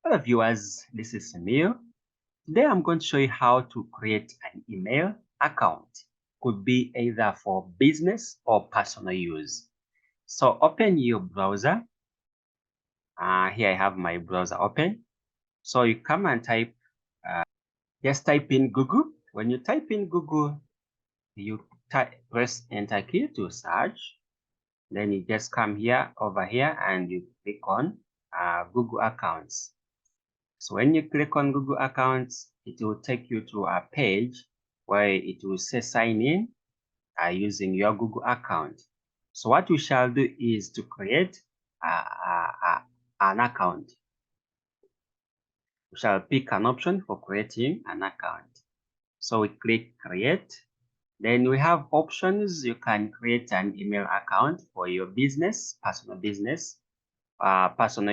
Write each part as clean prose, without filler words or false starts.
Hello viewers, this is Samir. Today I'm going to show you how to create an email account. Could be either for business or personal use. So open your browser. Here I have my browser open. So you come and just type in Google. When you type in Google, you press enter key to search. Then you just come over here and you click on Google accounts. So when you click on Google accounts, it will take you to a page where it will say sign in using your Google account. So what we shall do is to create an account. We shall pick an option for creating an account. So we click create. Then we have options. You can create an email account for your business, personal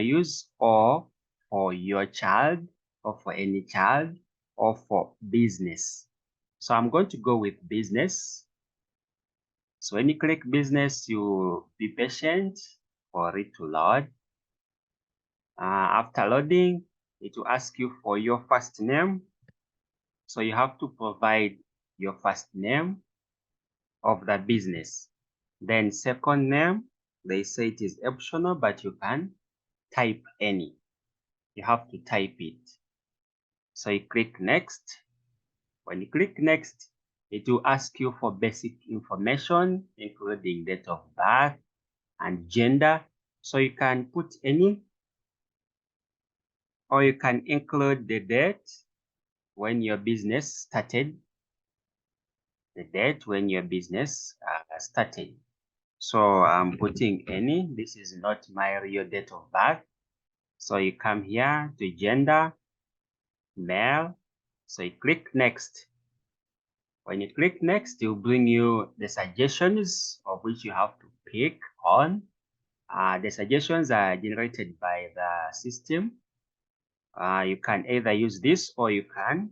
use, or for your child, or for any child, or for business. So I'm going to go with business. So when you click business, you be patient for it to load. After loading, it will ask you for your first name. So you have to provide your first name of the business. Then second name, they say it is optional, but you can type any. You have to type it. So you click next. When you click next, it will ask you for basic information, including date of birth and gender. So you can put any, or you can include the date when your business started, the date when your business started. So I'm putting any. This is not my real date of birth. So you come here to gender, male. So you click next. When you click next, it will bring you the suggestions of which you have to pick on. The suggestions are generated by the system. You can either use this or you can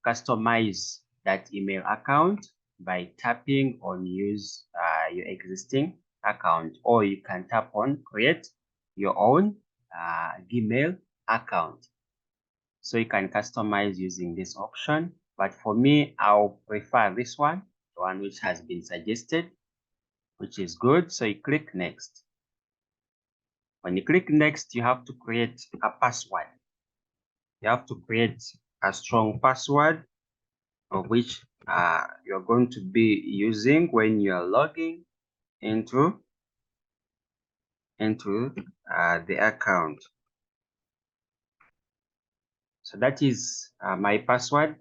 customize that email account by tapping on use your existing account, or you can tap on create your own Gmail account. So you can customize using this option, but for me, I'll prefer this one, the one which has been suggested, which is good. So you click next. When you click next, you have to create a password. You have to create a strong password of which you're going to be using when you're logging into the account. So that is my password.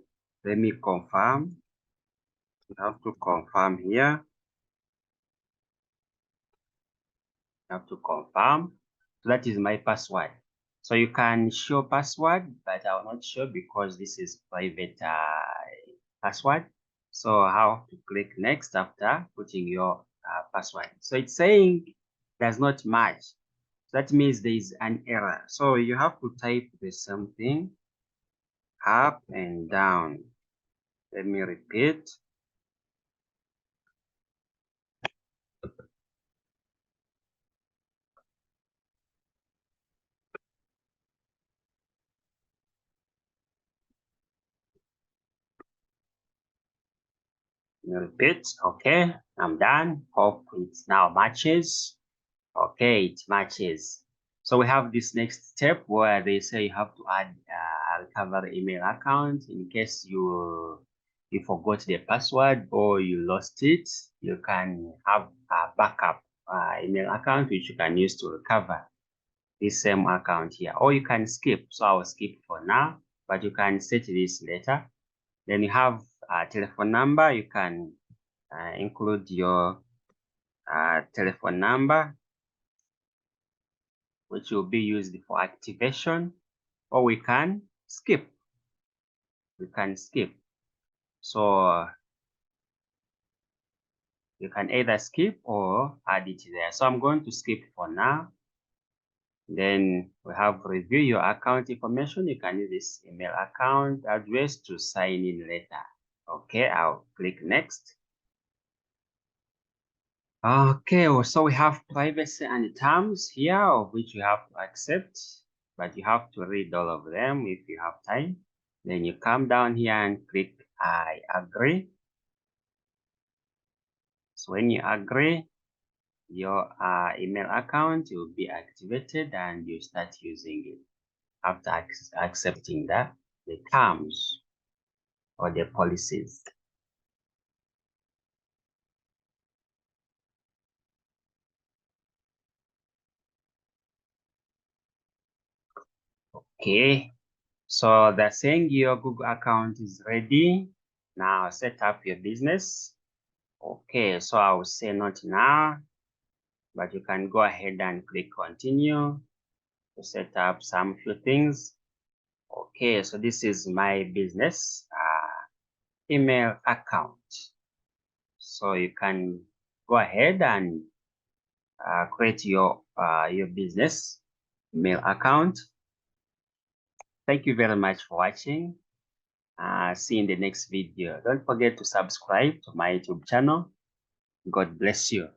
Let me confirm. You have to confirm here. You have to confirm. So that is my password. So you can show password, but I will not show because this is private password. So how to click next after putting your password. So it's saying does not match. So that means there is an error. So you have to type the same thing up and down. Let me repeat. Repeat. Okay, I'm done. Hope it now matches. Okay, it matches. So we have this next step where they say you have to add a recovery email account in case you forgot the password or you lost it. You can have a backup email account which you can use to recover this same account here, or you can skip. So I'll skip for now, but you can set this later. Then you have a telephone number. You can include your telephone number, which will be used for activation, or we can skip. We can skip. So you can either skip or add it there. So I'm going to skip for now. Then we have review your account information. You can use this email account address to sign in later. Okay, I'll click next. Okay, so we have privacy and terms here of which you have to accept. but you have to read all of them if you have time. Then you come down here and click I agree. So when you agree, your email account will be activated and you start using it after accepting the terms or the policies. Okay, so they're saying your Google account is ready. Now set up your business. Okay, so I will say not now, but you can go ahead and click continue to set up some few things. Okay, so this is my business email account. So you can go ahead and create your business email account. Thank you very much for watching. See you in the next video. Don't forget to subscribe to my YouTube channel. God bless you.